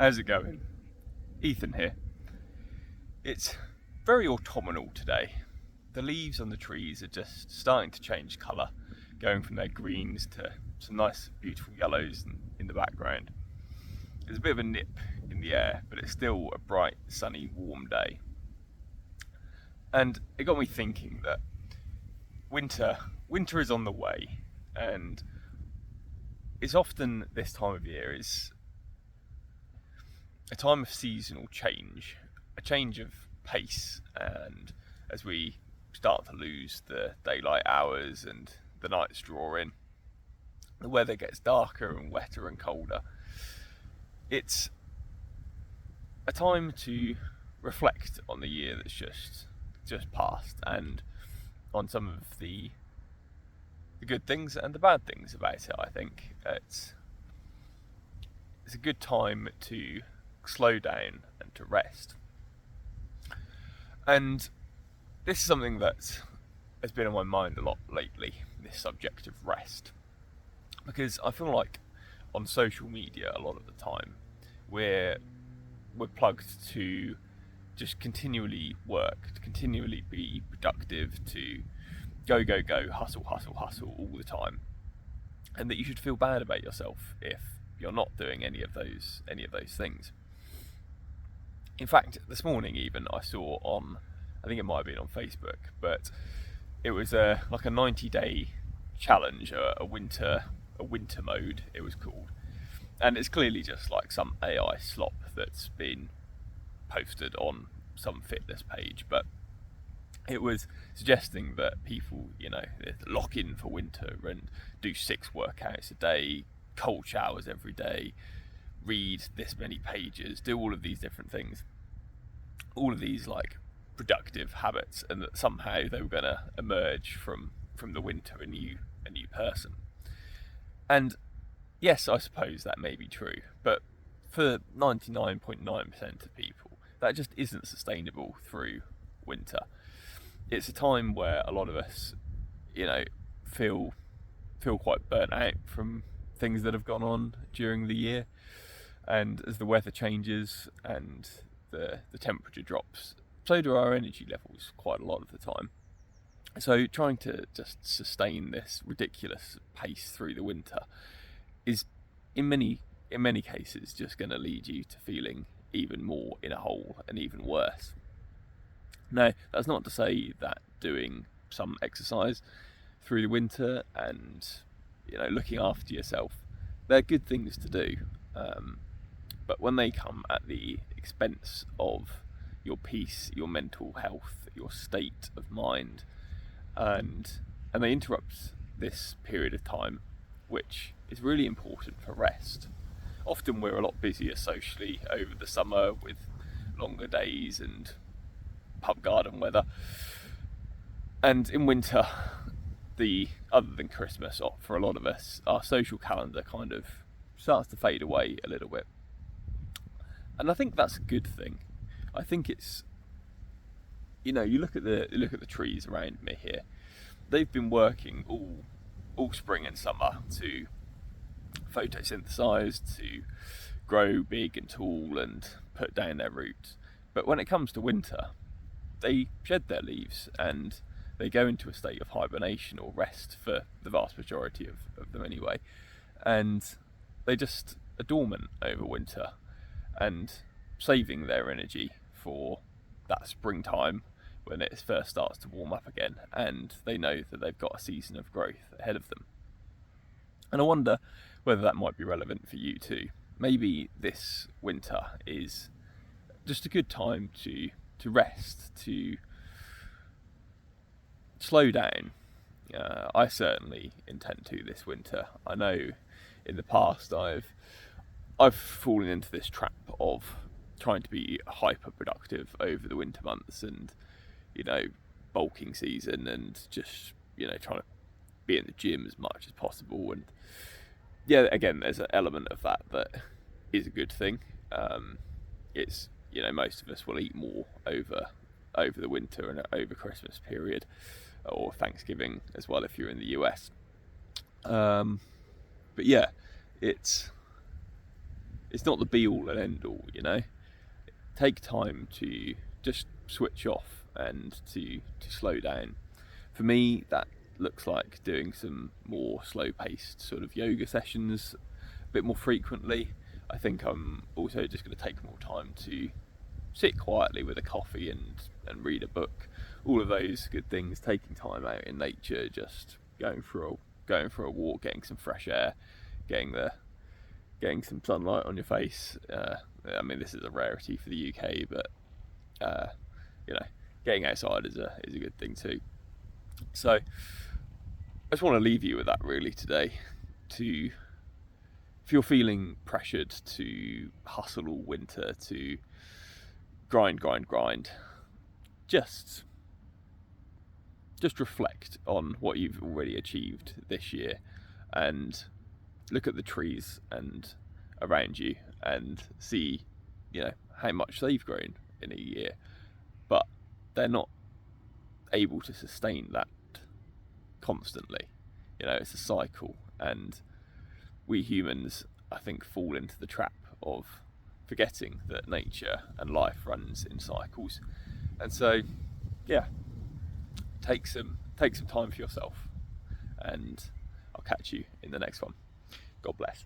How's it going? Ethan here. It's very autumnal today. The leaves on the trees are just starting to change colour, going from their greens to some nice beautiful yellows in the background. There's a bit of a nip in the air, but it's still a bright, sunny, warm day. And it got me thinking that winter is on the way, and it's often this time of year is a time of seasonal change, a change of pace, and as we start to lose the daylight hours and the nights draw in, the weather gets darker and wetter and colder. It's a time to reflect on the year that's just passed and on some of the good things and the bad things about it. I think it's a good time to slow down and to rest. And this is something that has been on my mind a lot lately, this subject of rest. Because I feel like on social media a lot of the time we're plugged to just continually work, to continually be productive, to go, hustle all the time. And that you should feel bad about yourself if you're not doing any of those things. In fact, this morning even I saw on, I think it might have been on Facebook, but it was like a 90-day challenge, a winter mode it was called, and it's clearly just like some AI slop that's been posted on some fitness page, but it was suggesting that people, lock in for winter and do 6 workouts a day, cold showers every day, read this many pages, do all of these different things, all of these like productive habits, and that somehow they were going to emerge from the winter a new person. And yes, I suppose that may be true, but for 99.9% of people, that just isn't sustainable through winter. It's a time where a lot of us, feel quite burnt out from things that have gone on during the year, and as the weather changes and the temperature drops, so do our energy levels quite a lot of the time. So trying to just sustain this ridiculous pace through the winter is in many cases just going to lead you to feeling even more in a hole and even worse. Now, that's not to say that doing some exercise through the winter and looking after yourself, they're good things to do, but when they come at the expense of your peace, your mental health, your state of mind, and they interrupt this period of time, which is really important for rest. Often we're a lot busier socially over the summer with longer days and pub garden weather, and in winter, other than Christmas, for a lot of us, our social calendar kind of starts to fade away a little bit, and I think that's a good thing. I think it's, you look at the trees around me here. They've been working all spring and summer to photosynthesize, to grow big and tall and put down their roots. But when it comes to winter, they shed their leaves and they go into a state of hibernation or rest, for the vast majority of them anyway. And they just are dormant over winter and saving their energy for that springtime when it first starts to warm up again, and they know that they've got a season of growth ahead of them. And I wonder whether that might be relevant for you too. Maybe this winter is just a good time to rest, to slow down. I certainly intend to this winter. I know in the past I've fallen into this trap of trying to be hyper productive over the winter months and bulking season, and just trying to be in the gym as much as possible. And yeah, again, there's an element of that is a good thing. It's most of us will eat more over the winter and over Christmas period, or Thanksgiving as well if you're in the US. But yeah, it's it's not the be all and end all, you know. Take time to just switch off and to slow down. For me, that looks like doing some more slow paced sort of yoga sessions a bit more frequently. I think I'm also just going to take more time to sit quietly with a coffee and read a book. All of those good things, taking time out in nature, just going for a walk, getting some fresh air, getting some sunlight on your face. I mean, this is a rarity for the UK, but you know, getting outside is a good thing too. So I just want to leave you with that really today. If you're feeling pressured to hustle all winter, to grind, just reflect on what you've already achieved this year, and look at the trees and around you and see, you know, how much they've grown in a year, but they're not able to sustain that constantly. You know, it's a cycle, and we humans, I think, fall into the trap of forgetting that nature and life runs in cycles. And so, yeah, take some time for yourself, and I'll catch you in the next one. God bless.